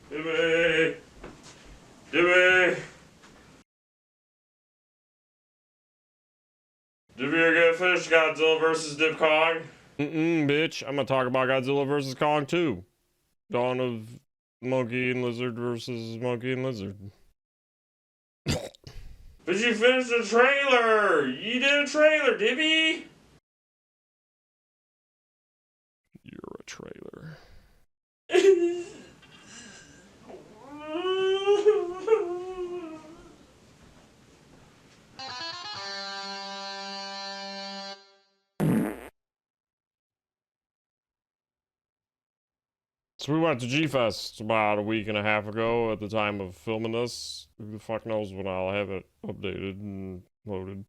Jimmy! Jimmy! Did we ever get finished Godzilla vs. Dip Kong? Bitch. I'm gonna talk about Godzilla vs. Kong 2. Dawn of Monkey and Lizard versus Monkey and Lizard. But you finished the trailer! You did a trailer, Dibby! You're a trailer. So we went to G-Fest about a week and a half ago at the time of filming this. Who the fuck knows when I'll have it updated and loaded.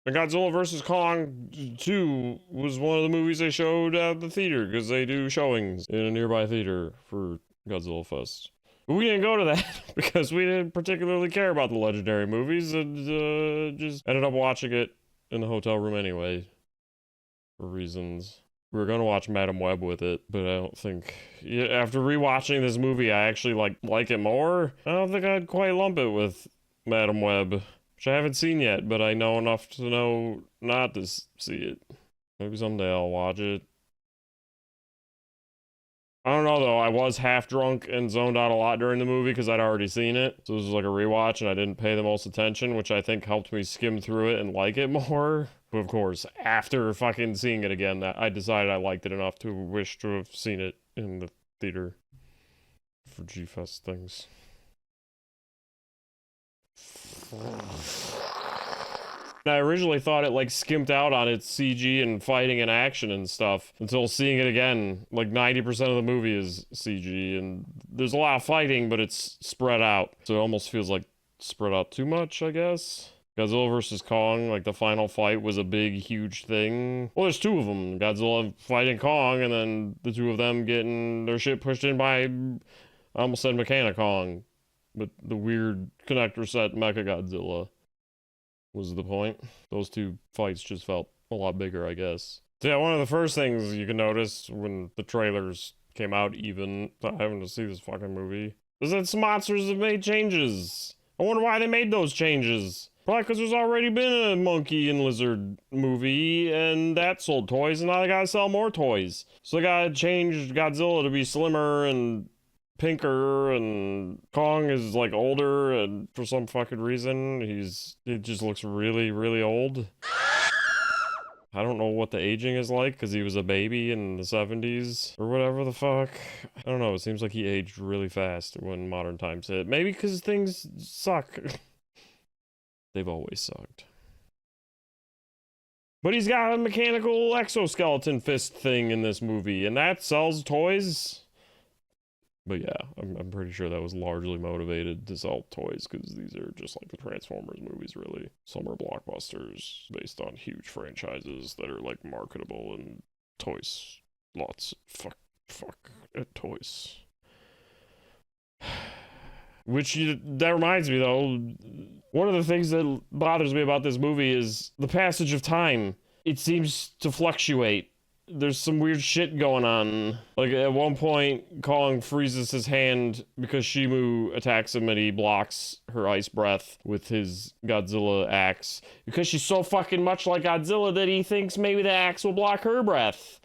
And Godzilla vs. Kong 2 was one of the movies they showed at the theater, because they do showings in a nearby theater for Godzilla Fest. But we didn't go to that because we didn't particularly care about the legendary movies, and just ended up watching it in the hotel room anyway, for reasons. We were gonna watch Madam Web with it, but I don't think... Yeah, after rewatching this movie, I actually like it more. I don't think I'd quite lump it with Madam Web, which I haven't seen yet, but I know enough to know not to see it. Maybe someday I'll watch it. I don't know though, I was half drunk and zoned out a lot during the movie because I'd already seen it. So this was like a rewatch and I didn't pay the most attention, which I think helped me skim through it and like it more. But of course, after fucking seeing it again, I decided I liked it enough to wish to have seen it in the theater for G-Fest things. I originally thought it like skimped out on its CG and fighting and action and stuff until seeing it again. Like 90% of the movie is CG and there's a lot of fighting, but it's spread out. So it almost feels like spread out too much, I guess. Godzilla vs. Kong, like the final fight was a big, huge thing. Well, there's two of them. Godzilla fighting Kong and then the two of them getting their shit pushed in by, I almost said Mechanic Kong, but the weird connector set Mecha Godzilla was the point. Those two fights just felt a lot bigger, I guess. So yeah, one of the first things you can notice when the trailers came out, even having to see this fucking movie, is that some monsters have made changes. I wonder why they made those changes. Probably because there's already been a monkey and lizard movie, and that sold toys, and now they gotta sell more toys. So they gotta change Godzilla to be slimmer and pinker, and Kong is like older, and for some fucking reason he just looks really, really old. I don't know what the aging is like because he was a baby in the 70s or whatever the fuck. I don't know, it seems like he aged really fast when modern times hit. Maybe because things suck. They've always sucked. But he's got a mechanical exoskeleton fist thing in this movie, and that sells toys. But yeah, I'm pretty sure that was largely motivated to sell toys, because these are just like the Transformers movies, really. Some are blockbusters based on huge franchises that are like marketable, and toys. Lots. Fuck toys. That reminds me though, one of the things that bothers me about this movie is the passage of time. It seems to fluctuate. There's some weird shit going on. Like at one point, Kong freezes his hand because Shimo attacks him and he blocks her ice breath with his Godzilla axe. Because she's so fucking much like Godzilla that he thinks maybe the axe will block her breath.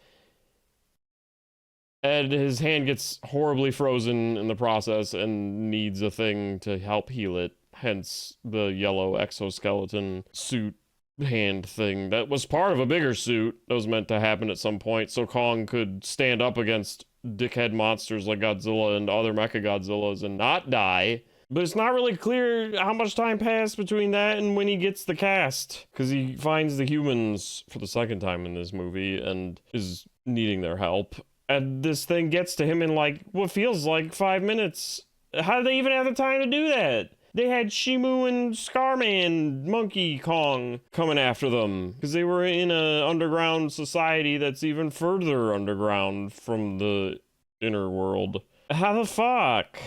And his hand gets horribly frozen in the process and needs a thing to help heal it. Hence the yellow exoskeleton suit hand thing that was part of a bigger suit that was meant to happen at some point so Kong could stand up against dickhead monsters like Godzilla and other Mechagodzillas and not die. But it's not really clear how much time passed between that and when he gets the cast, because he finds the humans for the second time in this movie and is needing their help. And this thing gets to him in like what feels like 5 minutes. How did they even have the time to do that? They had Shimo and Scarman, Monkey Kong, coming after them because they were in an underground society that's even further underground from the inner world. How the fuck?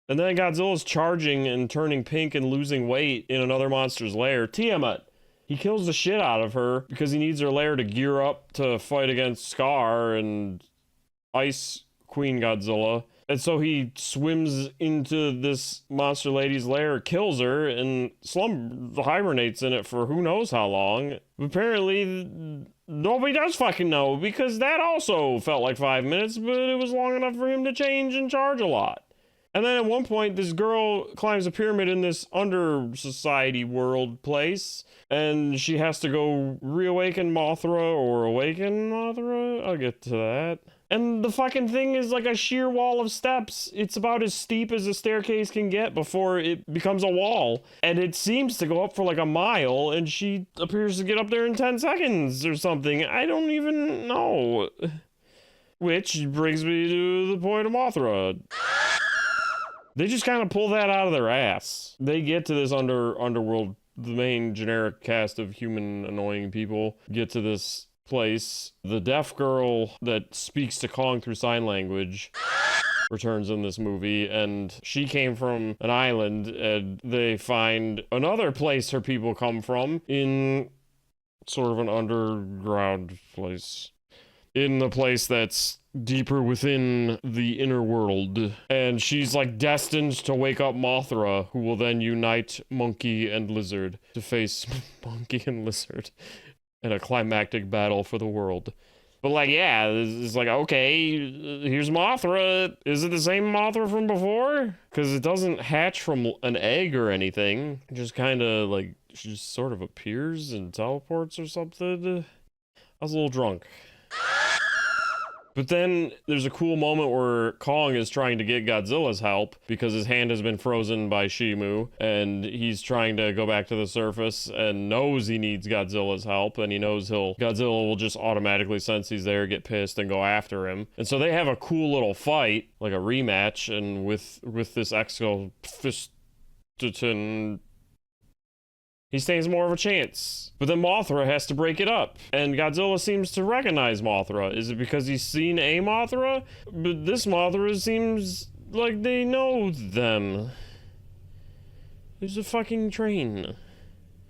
And then Godzilla's charging and turning pink and losing weight in another monster's lair. Tiamat. He kills the shit out of her because he needs her lair to gear up to fight against Skar and Ice Queen Godzilla. And so he swims into this monster lady's lair, kills her, and hibernates in it for who knows how long. Apparently, nobody does fucking know, because that also felt like 5 minutes, but it was long enough for him to change and charge a lot. And then at one point, this girl climbs a pyramid in this under society world place, and she has to go reawaken Mothra or awaken Mothra. I'll get to that. And the fucking thing is like a sheer wall of steps. It's about as steep as a staircase can get before it becomes a wall. And it seems to go up for like a mile, and she appears to get up there in 10 seconds or something. I don't even know. Which brings me to the point of Mothra. They just kind of pull that out of their ass. They get to this underworld, the main generic cast of human annoying people get to this place. The deaf girl that speaks to Kong through sign language returns in this movie, and she came from an island, and they find another place her people come from in sort of an underground place. In the place that's deeper within the inner world. And she's like destined to wake up Mothra, who will then unite Monkey and Lizard to face Monkey and Lizard in a climactic battle for the world. But like, yeah, it's like, okay, here's Mothra. Is it the same Mothra from before? Because it doesn't hatch from an egg or anything. It just kind of like, she just sort of appears and teleports or something. I was a little drunk. But then there's a cool moment where Kong is trying to get Godzilla's help because his hand has been frozen by Shimo, and he's trying to go back to the surface and knows he needs Godzilla's help, and he knows Godzilla will just automatically sense he's there, get pissed, and go after him. And so they have a cool little fight, like a rematch, and with this exoskeleton, he stands more of a chance. But then Mothra has to break it up. And Godzilla seems to recognize Mothra. Is it because he's seen a Mothra? But this Mothra seems like they know them. There's a fucking train.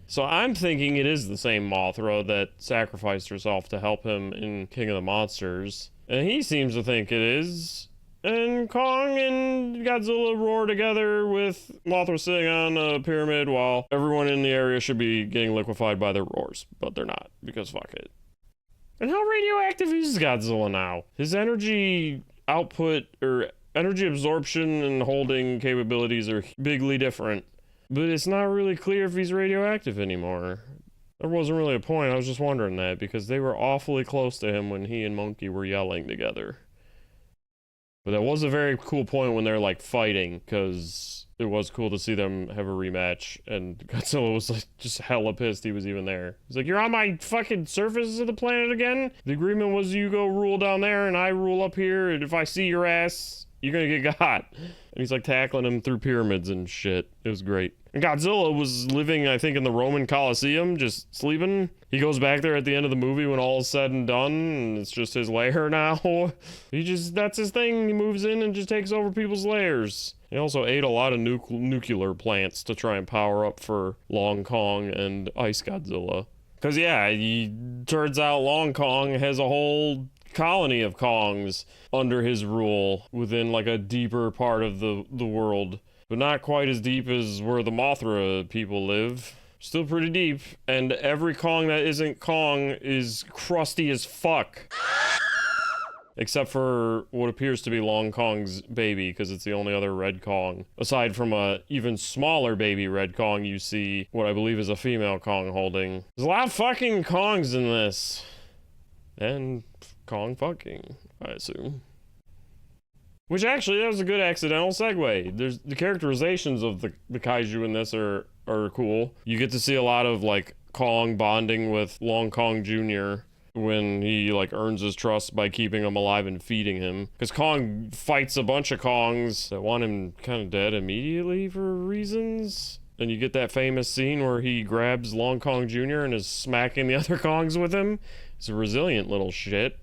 So I'm thinking it is the same Mothra that sacrificed herself to help him in King of the Monsters. And he seems to think it is. And Kong and Godzilla roar together with Mothra sitting on a pyramid while everyone in the area should be getting liquefied by their roars. But they're not, because fuck it. And how radioactive is Godzilla now? His energy output, or energy absorption and holding capabilities are bigly different. But it's not really clear if he's radioactive anymore. There wasn't really a point, I was just wondering that, because they were awfully close to him when he and Monkey were yelling together. But that was a very cool point when they're like fighting, because it was cool to see them have a rematch, and Godzilla was like just hella pissed he was even there. He's like, you're on my fucking surface of the planet again? The agreement was you go rule down there and I rule up here, and if I see your ass, you're gonna get got. And he's like tackling him through pyramids and shit. It was great. And Godzilla was living, I think, in the Roman Colosseum, just sleeping. He goes back there at the end of the movie when all is said and done, and it's just his lair now. That's his thing. He moves in and just takes over people's lairs. He also ate a lot of nuclear plants to try and power up for Long Kong and Ice Godzilla. Because, yeah, turns out Long Kong has a whole colony of Kongs under his rule within, like, a deeper part of the world. But not quite as deep as where the Mothra people live. Still pretty deep. And every Kong that isn't Kong is crusty as fuck. Except for what appears to be Long Kong's baby, because it's the only other Red Kong. Aside from a even smaller baby Red Kong, you see what I believe is a female Kong holding. There's a lot of fucking Kongs in this. And Kong fucking, I assume. Which actually, that was a good accidental segue. There's the characterizations of the kaiju in this are cool. You get to see a lot of like Kong bonding with Long Kong Jr. when he like earns his trust by keeping him alive and feeding him. Because Kong fights a bunch of Kongs that want him kind of dead immediately for reasons. And you get that famous scene where he grabs Long Kong Jr. and is smacking the other Kongs with him. It's a resilient little shit.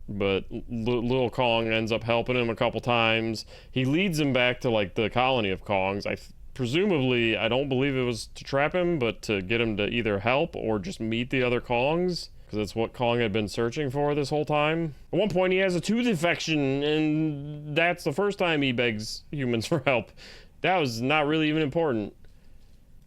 But little Kong ends up helping him a couple times. He leads him back to like the colony of Kongs. Presumably, I don't believe it was to trap him, but to get him to either help or just meet the other Kongs. because that's what Kong had been searching for this whole time. At one point, he has a tooth infection, and that's the first time he begs humans for help. That was not really even important.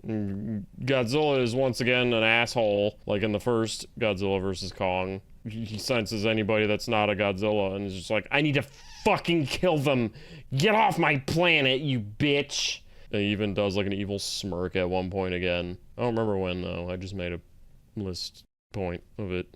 Godzilla is once again an asshole, like in the first Godzilla vs. Kong. He senses anybody that's not a Godzilla, and is just like, I need to fucking kill them. Get off my planet, you bitch. And he even does like an evil smirk at one point again. I don't remember when though. I just made a list point of it.